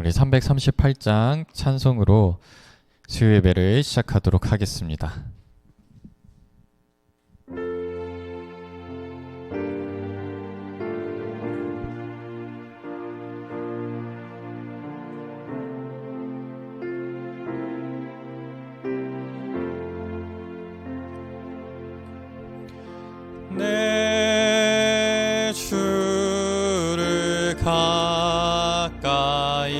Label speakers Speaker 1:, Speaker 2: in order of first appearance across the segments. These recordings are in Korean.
Speaker 1: 우리 338장 찬송으로 수요 예배를 시작하도록 하겠습니다. 내 주를 가까이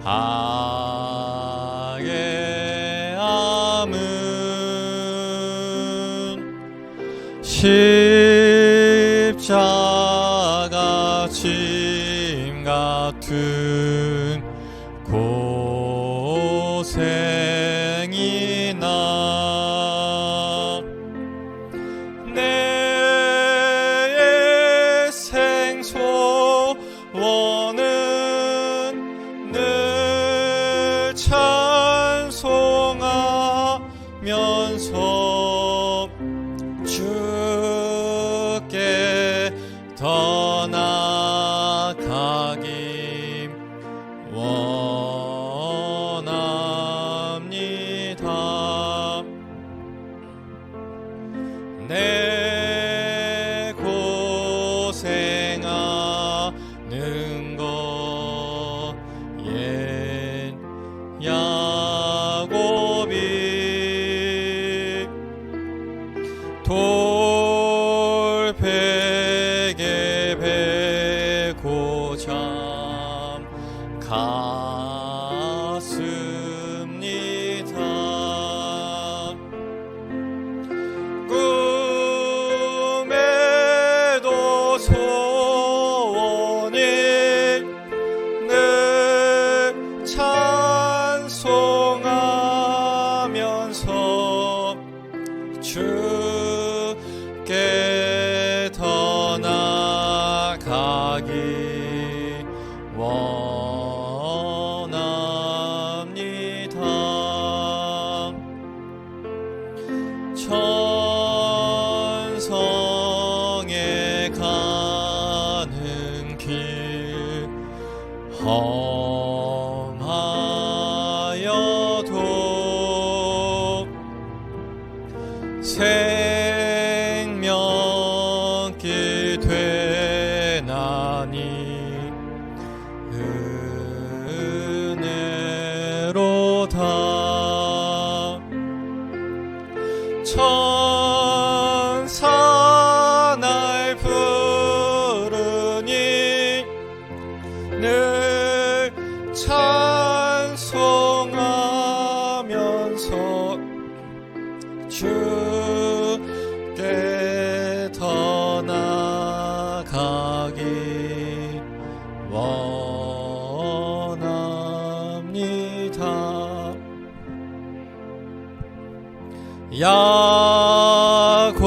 Speaker 1: 하게 함은 십자가 짐 같은 고생이나 내 생소원은 늘 찬송하면서 주께 더 나아가기 원합니다. 내 고생하는 것 옛 야곱이 돌베개 베고 잠 갔습니다. 꿈에도 소원이 늘 찬송하면서 주께 더 나아가기 원합니다. 천성에 가는 길 험하여도 생명길 되나니 은혜로다. 천사 날 부르니 늘 찬송하면서 주께 더 나아가기 원합니다.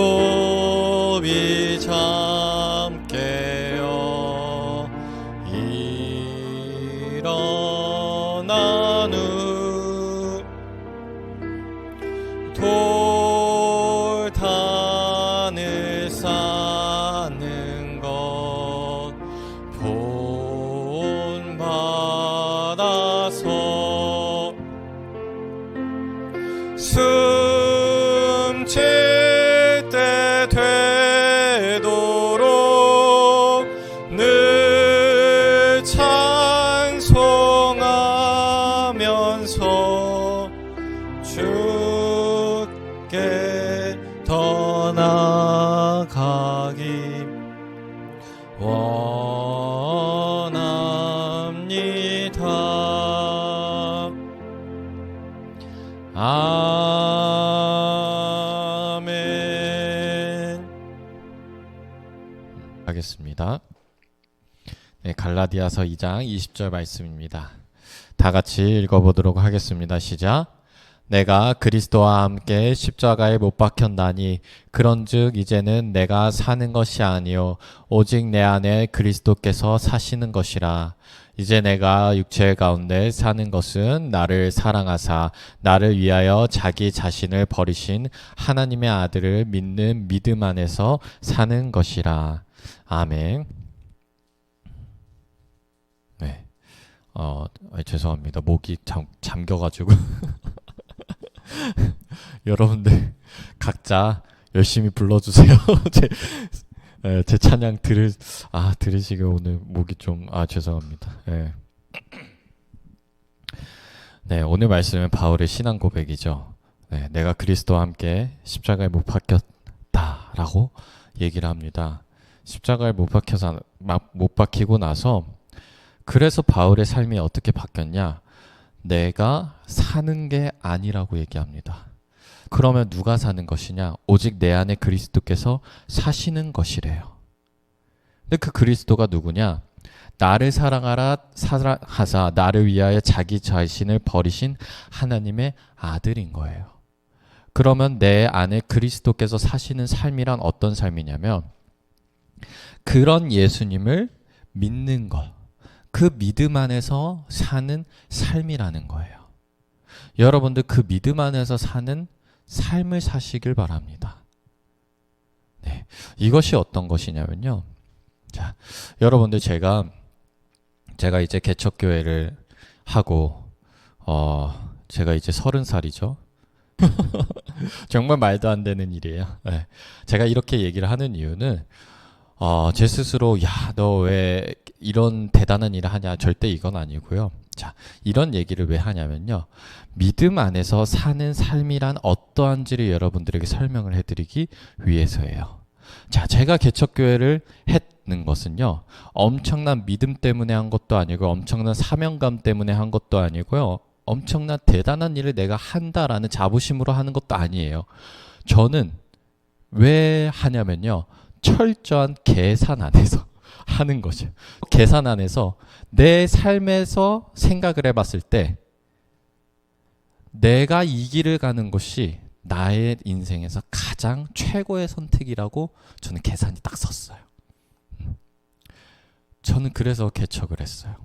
Speaker 1: 야곱이 잠 깨어 일어난 후 돌단을 쌓는 것 본받아서 숨칠 때 되도록 늘 찬송하면서 주께 더 나아가기 원합니다. 아멘. 하겠습니다. 네, 갈라디아서 2장 20절 말씀입니다. 다 같이 읽어보도록 하겠습니다. 시작. 내가 그리스도와 함께 십자가에 못 박혔나니 그런즉 이제는 내가 사는 것이 아니요 오직 내 안에 그리스도께서 사시는 것이라. 이제 내가 육체 가운데 사는 것은 나를 사랑하사 나를 위하여 자기 자신을 버리신 하나님의 아들을 믿는 믿음 안에서 사는 것이라. 아멘. 네. 죄송합니다. 목이 잠겨가지고. 여러분들 각자 열심히 불러주세요. 제 찬양 들으시게 오늘 목이 좀 죄송합니다. 네, 오늘 말씀은 바울의 신앙 고백이죠. 네, 내가 그리스도와 함께 십자가에 못 박혔다라고 얘기를 합니다. 십자가에 못 박히고 나서 그래서 바울의 삶이 어떻게 바뀌었냐? 내가 사는 게 아니라고 얘기합니다. 그러면 누가 사는 것이냐? 오직 내 안에 그리스도께서 사시는 것이래요. 근데 그 그리스도가 누구냐? 나를 사랑하라 하사 나를 위하여 자기 자신을 버리신 하나님의 아들인 거예요. 그러면 내 안에 그리스도께서 사시는 삶이란 어떤 삶이냐면 그런 예수님을 믿는 것, 그 믿음 안에서 사는 삶이라는 거예요. 여러분들 그 믿음 안에서 사는 삶을 사시길 바랍니다. 네, 이것이 어떤 것이냐면요. 자, 여러분들 제가 이제 개척교회를 하고 제가 이제 30살이죠. 정말 말도 안 되는 일이에요. 네. 제가 이렇게 얘기를 하는 이유는 제 스스로 너 왜 이런 대단한 일을 하냐, 절대 이건 아니고요. 자, 이런 얘기를 왜 하냐면요. 믿음 안에서 사는 삶이란 어떠한지를 여러분들에게 설명을 해드리기 위해서예요. 자, 제가 개척교회를 했는 것은요. 엄청난 믿음 때문에 한 것도 아니고 엄청난 사명감 때문에 한 것도 아니고요. 엄청난 대단한 일을 내가 한다라는 자부심으로 하는 것도 아니에요. 저는 왜 하냐면요. 철저한 계산 안에서 하는 거죠. 계산 안에서 내 삶에서 생각을 해봤을 때 내가 이 길을 가는 것이 나의 인생에서 가장 최고의 선택이라고 저는 계산이 딱 섰어요. 저는 그래서 개척을 했어요.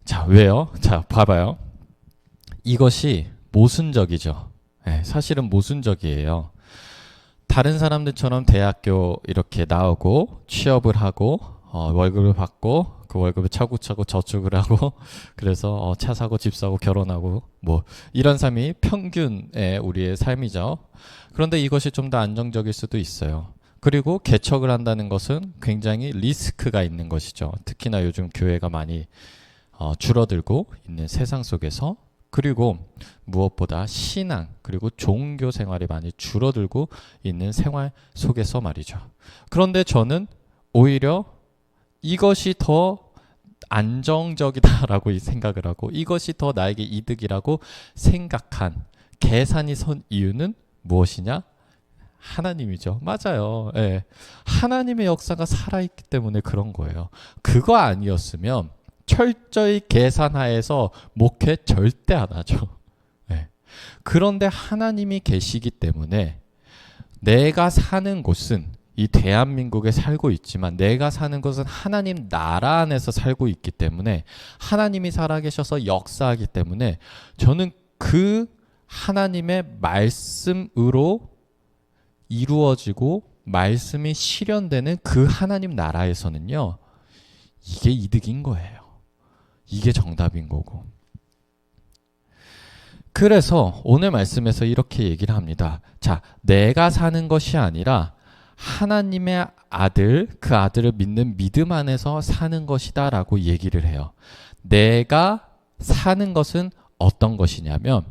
Speaker 1: 자, 왜요? 자, 봐봐요. 이것이 모순적이죠. 네, 사실은 모순적이에요. 다른 사람들처럼 대학교 이렇게 나오고 취업을 하고 월급을 받고 그 월급을 차곡차곡 저축을 하고 그래서 차 사고 집 사고 결혼하고 뭐 이런 삶이 평균의 우리의 삶이죠. 그런데 이것이 좀 더 안정적일 수도 있어요. 그리고 개척을 한다는 것은 굉장히 리스크가 있는 것이죠. 특히나 요즘 교회가 많이 줄어들고 있는 세상 속에서 그리고 무엇보다 신앙 그리고 종교 생활이 많이 줄어들고 있는 생활 속에서 말이죠. 그런데 저는 오히려 이것이 더 안정적이다라고 생각을 하고 이것이 더 나에게 이득이라고 생각한 계산이 선 이유는 무엇이냐? 하나님이죠. 맞아요. 예. 하나님의 역사가 살아있기 때문에 그런 거예요. 그거 아니었으면 철저히 계산하에서 목회 절대 안 하죠. 네. 그런데 하나님이 계시기 때문에 내가 사는 곳은 이 대한민국에 살고 있지만 내가 사는 곳은 하나님 나라 안에서 살고 있기 때문에 하나님이 살아계셔서 역사하기 때문에 저는 그 하나님의 말씀으로 이루어지고 말씀이 실현되는 그 하나님 나라에서는요. 이게 이득인 거예요. 이게 정답인 거고. 그래서 오늘 말씀에서 이렇게 얘기를 합니다. 자, 내가 사는 것이 아니라 하나님의 아들, 그 아들을 믿는 믿음 안에서 사는 것이다 라고 얘기를 해요. 내가 사는 것은 어떤 것이냐면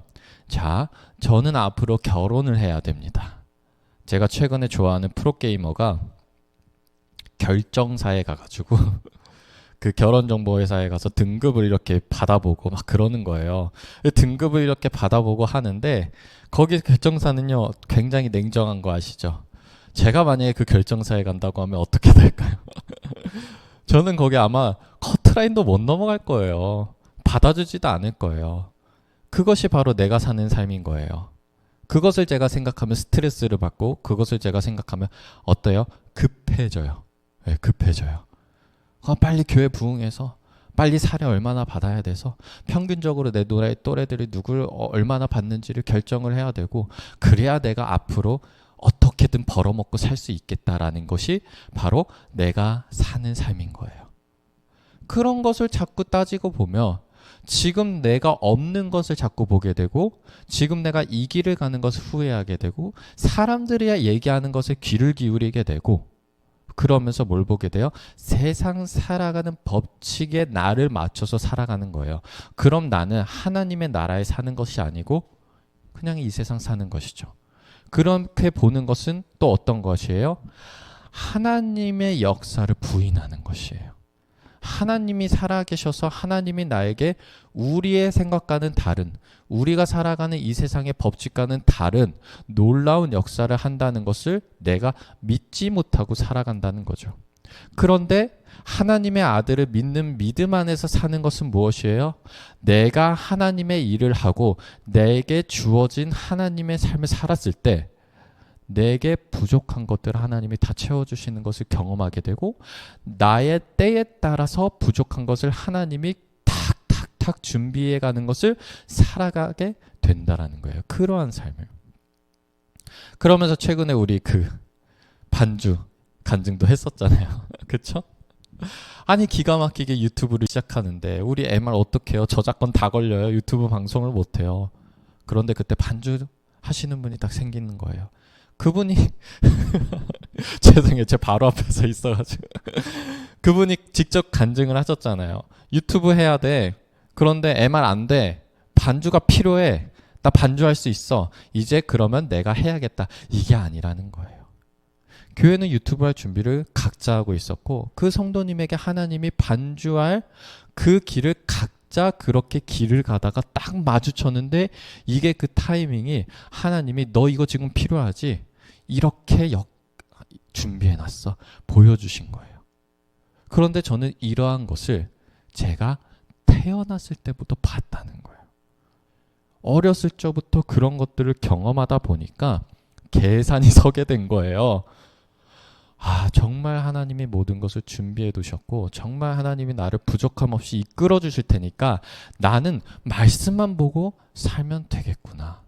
Speaker 1: 자, 저는 앞으로 결혼을 해야 됩니다. 제가 최근에 좋아하는 프로게이머가 결정사에 가가지고 그 결혼정보회사에 가서 등급을 이렇게 받아보고 막 그러는 거예요. 등급을 이렇게 받아보고 하는데 거기 결정사는요 굉장히 냉정한 거 아시죠? 제가 만약에 그 결정사에 간다고 하면 어떻게 될까요? 저는 거기 아마 커트라인도 못 넘어갈 거예요. 받아주지도 않을 거예요. 그것이 바로 내가 사는 삶인 거예요. 그것을 제가 생각하면 스트레스를 받고 그것을 제가 생각하면 어때요? 급해져요. 네, 급해져요. 빨리 교회 부흥해서 빨리 사례 얼마나 받아야 돼서 평균적으로 내 또래들이 누굴 얼마나 받는지를 결정을 해야 되고 그래야 내가 앞으로 어떻게든 벌어먹고 살 수 있겠다라는 것이 바로 내가 사는 삶인 거예요. 그런 것을 자꾸 따지고 보며 지금 내가 없는 것을 자꾸 보게 되고 지금 내가 이 길을 가는 것을 후회하게 되고 사람들이 얘기하는 것에 귀를 기울이게 되고 그러면서 뭘 보게 돼요? 세상 살아가는 법칙에 나를 맞춰서 살아가는 거예요. 그럼 나는 하나님의 나라에 사는 것이 아니고 그냥 이 세상 사는 것이죠. 그렇게 보는 것은 또 어떤 것이에요? 하나님의 역사를 부인하는 것이에요. 하나님이 살아계셔서 하나님이 나에게 우리의 생각과는 다른, 우리가 살아가는 이 세상의 법칙과는 다른 놀라운 역사를 한다는 것을 내가 믿지 못하고 살아간다는 거죠. 그런데 하나님의 아들을 믿는 믿음 안에서 사는 것은 무엇이에요? 내가 하나님의 일을 하고 내게 주어진 하나님의 삶을 살았을 때 내게 부족한 것들을 하나님이 다 채워주시는 것을 경험하게 되고 나의 때에 따라서 부족한 것을 하나님이 탁탁탁 준비해가는 것을 살아가게 된다라는 거예요. 그러한 삶을. 그러면서 최근에 우리 그 반주 간증도 했었잖아요. 그쵸? 아니 기가 막히게 유튜브를 시작하는데 우리 MR 어떻게 해요? 저작권 다 걸려요. 유튜브 방송을 못해요. 그런데 그때 반주 하시는 분이 딱 생기는 거예요. 그분이 죄송해요. 제 바로 앞에 서 있어가지고 그분이 직접 간증을 하셨잖아요. 유튜브 해야 돼. 그런데 MR 안 돼. 반주가 필요해. 나 반주할 수 있어. 이제 그러면 내가 해야겠다. 이게 아니라는 거예요. 교회는 유튜브 할 준비를 각자 하고 있었고 그 성도님에게 하나님이 반주할 그 길을 각자 그렇게 길을 가다가 딱 마주쳤는데 이게 그 타이밍이 하나님이 너 이거 지금 필요하지? 이렇게 준비해놨어. 보여주신 거예요. 그런데 저는 이러한 것을 제가 태어났을 때부터 봤다는 거예요. 어렸을 적부터 그런 것들을 경험하다 보니까 계산이 서게 된 거예요. 아, 정말 하나님이 모든 것을 준비해 두셨고 정말 하나님이 나를 부족함 없이 이끌어 주실 테니까 나는 말씀만 보고 살면 되겠구나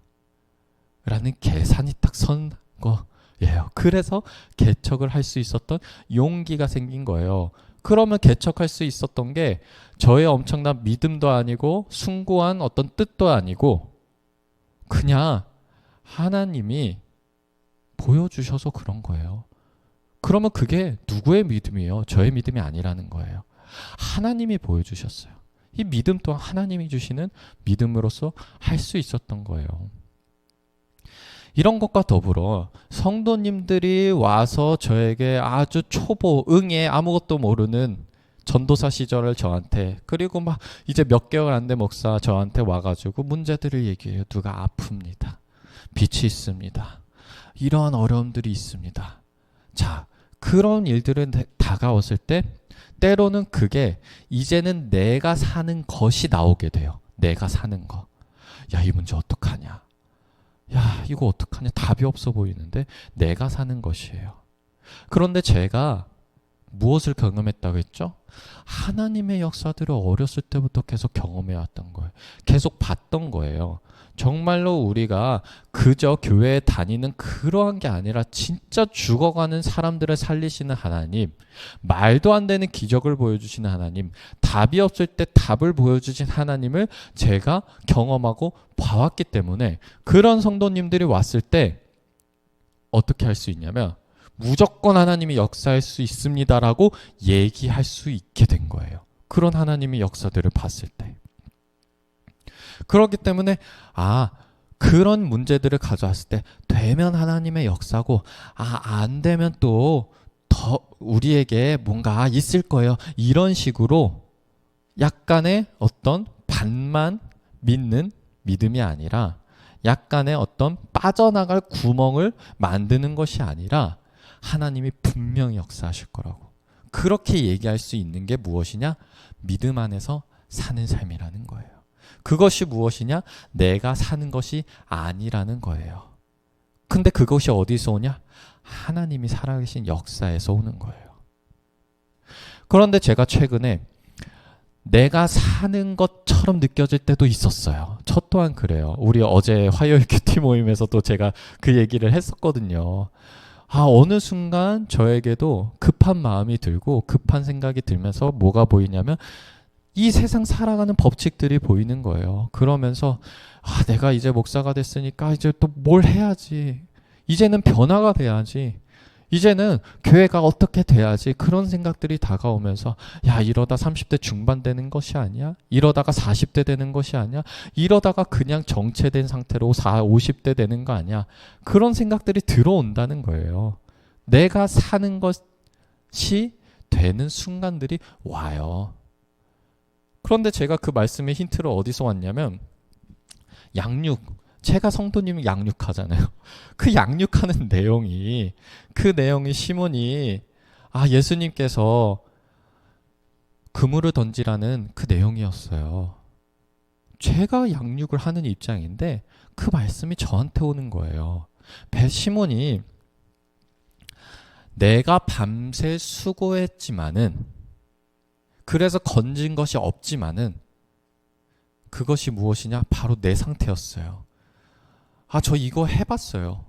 Speaker 1: 라는 계산이 딱 선 거예요. 그래서 개척을 할 수 있었던 용기가 생긴 거예요. 그러면 개척할 수 있었던 게 저의 엄청난 믿음도 아니고 숭고한 어떤 뜻도 아니고 그냥 하나님이 보여주셔서 그런 거예요. 그러면 그게 누구의 믿음이에요? 저의 믿음이 아니라는 거예요. 하나님이 보여주셨어요. 이 믿음 또한 하나님이 주시는 믿음으로서 할 수 있었던 거예요. 이런 것과 더불어 성도님들이 와서 저에게 아주 초보, 응애, 아무것도 모르는 전도사 시절을 저한테 그리고 막 이제 몇 개월 안 된 목사 저한테 와가지고 문제들을 얘기해요. 누가 아픕니다. 빛이 있습니다. 이러한 어려움들이 있습니다. 자, 그런 일들은 다가왔을 때 때로는 그게 이제는 내가 사는 것이 나오게 돼요. 내가 사는 거. 야, 이 문제 어떡하냐. 야, 이거 어떡하냐. 답이 없어 보이는데 내가 사는 것이에요. 그런데 제가 무엇을 경험했다고 했죠? 하나님의 역사들을 어렸을 때부터 계속 경험해왔던 거예요. 계속 봤던 거예요. 정말로 우리가 그저 교회에 다니는 그러한 게 아니라 진짜 죽어가는 사람들을 살리시는 하나님, 말도 안 되는 기적을 보여주시는 하나님, 답이 없을 때 답을 보여주신 하나님을 제가 경험하고 봐왔기 때문에 그런 성도님들이 왔을 때 어떻게 할 수 있냐면 무조건 하나님이 역사할 수 있습니다라고 얘기할 수 있게 된 거예요. 그런 하나님의 역사들을 봤을 때. 그렇기 때문에 그런 문제들을 가져왔을 때 되면 하나님의 역사고 안 되면 또 더 우리에게 뭔가 있을 거예요. 이런 식으로 약간의 어떤 반만 믿는 믿음이 아니라 약간의 어떤 빠져나갈 구멍을 만드는 것이 아니라 하나님이 분명히 역사하실 거라고. 그렇게 얘기할 수 있는 게 무엇이냐? 믿음 안에서 사는 삶이라는 거예요. 그것이 무엇이냐? 내가 사는 것이 아니라는 거예요. 근데 그것이 어디서 오냐? 하나님이 살아계신 역사에서 오는 거예요. 그런데 제가 최근에 내가 사는 것처럼 느껴질 때도 있었어요. 저 또한 그래요. 우리 어제 화요일 큐티 모임에서도 제가 그 얘기를 했었거든요. 어느 순간 저에게도 급한 마음이 들고 급한 생각이 들면서 뭐가 보이냐면 이 세상 살아가는 법칙들이 보이는 거예요. 그러면서 내가 이제 목사가 됐으니까 이제 또 뭘 해야지. 이제는 변화가 돼야지. 이제는 교회가 어떻게 돼야지. 그런 생각들이 다가오면서 이러다 30대 중반 되는 것이 아니야? 이러다가 40대 되는 것이 아니야? 이러다가 그냥 정체된 상태로 50대 되는 거 아니야? 그런 생각들이 들어온다는 거예요. 내가 사는 것이 되는 순간들이 와요. 그런데 제가 그 말씀의 힌트를 어디서 왔냐면 제가 성도님 양육하잖아요. 그 양육하는 그 내용이 시몬이 예수님께서 그물을 던지라는 그 내용이었어요. 제가 양육을 하는 입장인데 그 말씀이 저한테 오는 거예요. 시몬이 내가 밤새 수고했지만은 그래서 건진 것이 없지만은 그것이 무엇이냐? 바로 내 상태였어요. 저 이거 해봤어요.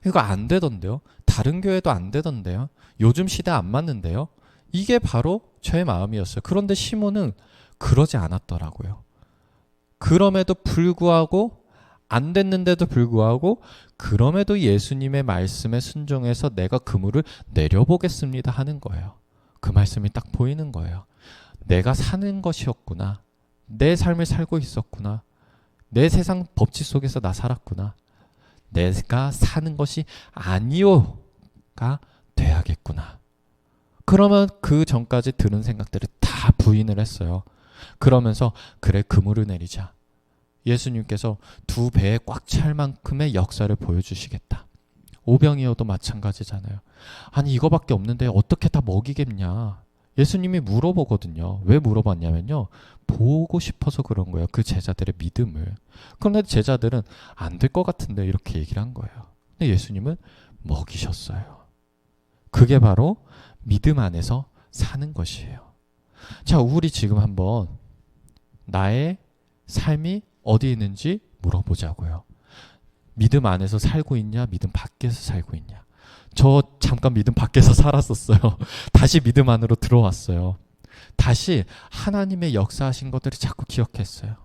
Speaker 1: 이거 안 되던데요? 다른 교회도 안 되던데요? 요즘 시대 안 맞는데요? 이게 바로 저의 마음이었어요. 그런데 시몬은 그러지 않았더라고요. 그럼에도 불구하고 안 됐는데도 불구하고 그럼에도 예수님의 말씀에 순종해서 내가 그물을 내려보겠습니다 하는 거예요. 그 말씀이 딱 보이는 거예요. 내가 사는 것이었구나. 내 삶을 살고 있었구나. 내 세상 법칙 속에서 나 살았구나. 내가 사는 것이 아니오가 돼야겠구나. 그러면 그 전까지 들은 생각들을 다 부인을 했어요. 그러면서 그래 그물을 내리자. 예수님께서 2배에 꽉 찰 만큼의 역사를 보여주시겠다. 오병이어도 마찬가지잖아요. 아니 이거밖에 없는데 어떻게 다 먹이겠냐. 예수님이 물어보거든요. 왜 물어봤냐면요. 보고 싶어서 그런 거예요. 그 제자들의 믿음을. 그런데 제자들은 안 될 것 같은데 이렇게 얘기를 한 거예요. 근데 예수님은 먹이셨어요. 그게 바로 믿음 안에서 사는 것이에요. 자, 우리 지금 한번 나의 삶이 어디 있는지 물어보자고요. 믿음 안에서 살고 있냐? 믿음 밖에서 살고 있냐? 저 잠깐 믿음 밖에서 살았었어요. 다시 믿음 안으로 들어왔어요. 다시 하나님의 역사하신 것들을 자꾸 기억했어요.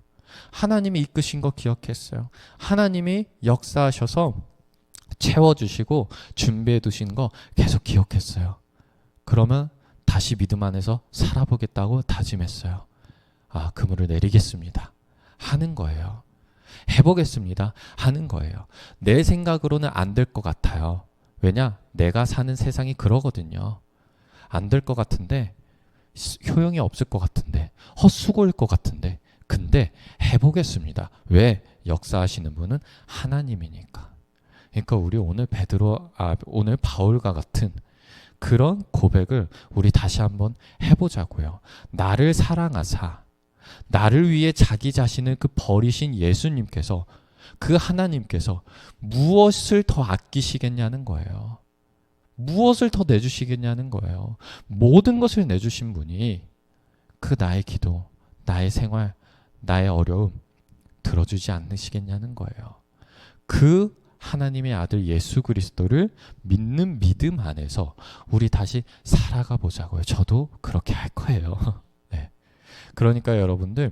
Speaker 1: 하나님이 이끄신 거 기억했어요. 하나님이 역사하셔서 채워주시고 준비해 두신 거 계속 기억했어요. 그러면 다시 믿음 안에서 살아보겠다고 다짐했어요. 그물을 내리겠습니다. 하는 거예요. 해보겠습니다. 하는 거예요. 내 생각으로는 안 될 것 같아요. 왜냐? 내가 사는 세상이 그러거든요. 안 될 것 같은데, 효용이 없을 것 같은데, 헛수고일 것 같은데, 근데 해보겠습니다. 왜? 역사하시는 분은 하나님이니까. 그러니까 우리 오늘 바울과 같은 그런 고백을 우리 다시 한번 해보자고요. 나를 사랑하사, 나를 위해 자기 자신을 버리신 예수님께서, 그 하나님께서 무엇을 더 아끼시겠냐는 거예요. 무엇을 더 내주시겠냐는 거예요. 모든 것을 내주신 분이 그 나의 기도, 나의 생활, 나의 어려움 들어주지 않으시겠냐는 거예요. 그 하나님의 아들 예수 그리스도를 믿는 믿음 안에서 우리 다시 살아가 보자고요. 저도 그렇게 할 거예요. 네. 그러니까 여러분들,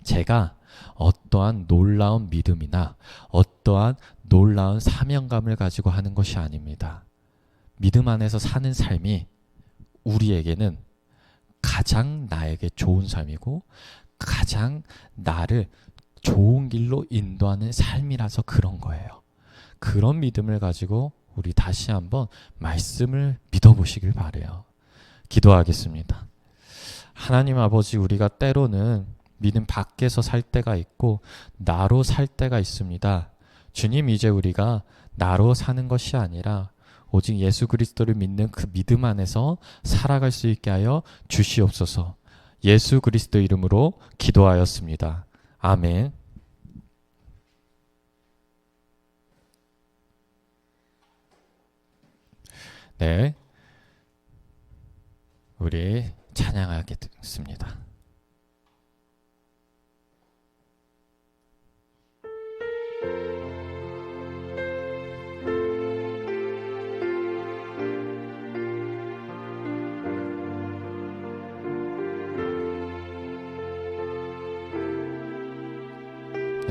Speaker 1: 제가 어떠한 놀라운 믿음이나 어떠한 놀라운 사명감을 가지고 하는 것이 아닙니다. 믿음 안에서 사는 삶이 우리에게는 가장 나에게 좋은 삶이고 가장 나를 좋은 길로 인도하는 삶이라서 그런 거예요. 그런 믿음을 가지고 우리 다시 한번 말씀을 믿어보시길 바라요. 기도하겠습니다. 하나님 아버지, 우리가 때로는 믿음 밖에서 살 때가 있고 나로 살 때가 있습니다. 주님, 이제 우리가 나로 사는 것이 아니라 오직 예수 그리스도를 믿는 그 믿음 안에서 살아갈 수 있게 하여 주시옵소서. 예수 그리스도 이름으로 기도하였습니다. 아멘. 네, 우리 찬양하겠습니다.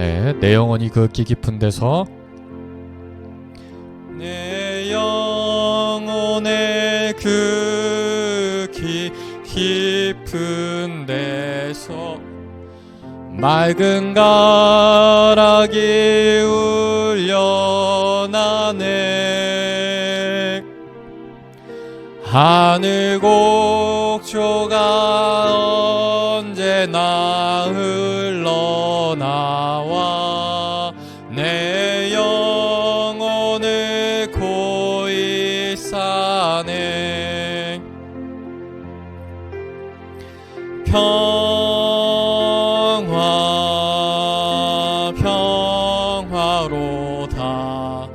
Speaker 1: 네, 내 영혼이 그 깊은 데서
Speaker 2: 내 영혼의 그 깊은 데서
Speaker 1: 맑은 가락이 울려나네. 하늘 곡조가 언제나 흘러나와 내 영혼을 고이 싸네. 평화로다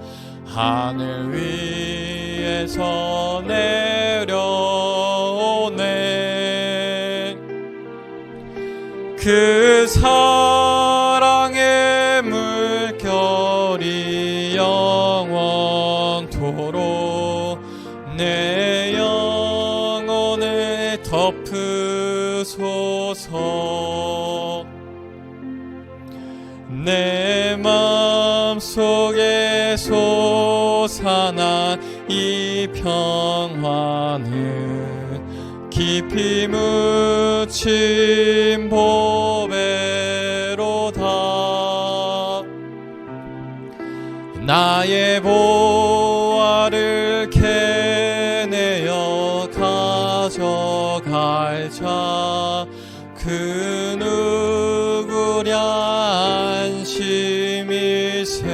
Speaker 1: 하늘 위에서 내려오네. 그 사랑의 물결이 영원토록 내 영혼을 덮으소서. 내 맘속에 솟아난 이 평화는 깊이 묻힌 보배로다. 나의 보화를 캐내어 가져갈 자 그 누구랴 안심이세.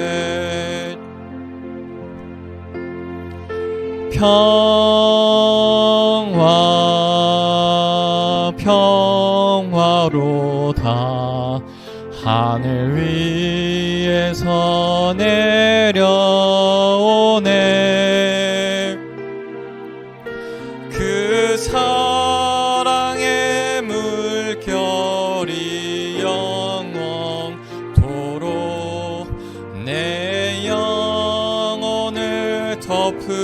Speaker 1: 평화로다 하늘 위에서 내려오네. 그 사랑의 물결이 영원토록 내 영혼을 덮으소서.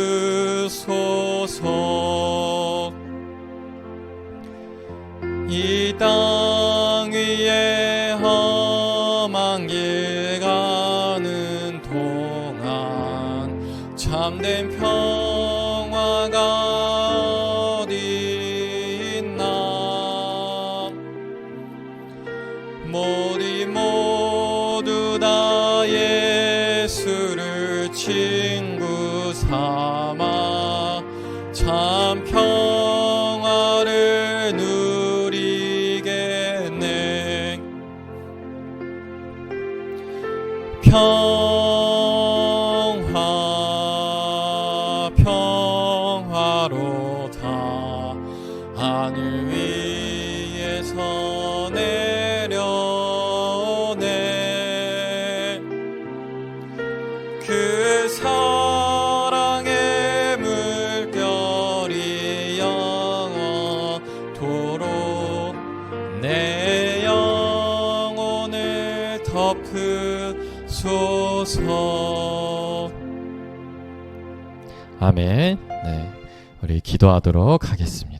Speaker 1: 이 땅 위에 험한 길 가는 동안 참된 평화가 어디 있나. 우리 모두 다 예수를 친구 삼아 참 평화를 누리겠네. 평화로다 하늘 위에서 내려오네. 그 사랑의 물결이 영원토록 내 영혼을 덮으소서. 아멘. 네, 우리 기도하도록 하겠습니다.